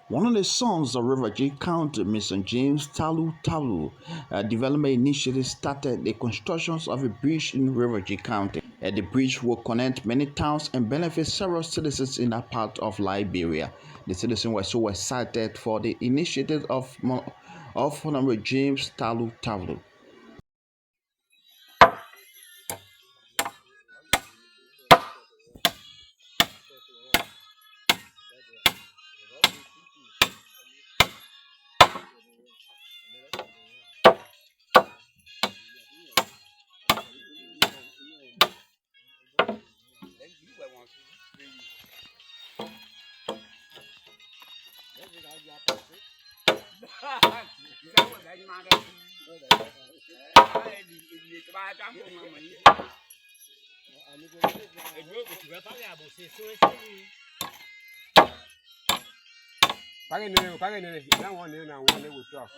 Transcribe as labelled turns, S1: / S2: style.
S1: One of the sons of River J County, Mr. James Talu Talu, Development Initiative started the construction of a bridge in River J County. The bridge will connect many towns and benefit several citizens in that part of Liberia. The citizens were so excited for the initiative of Honorable James Talu Talu.
S2: Pakai ni, that one ni, with talk.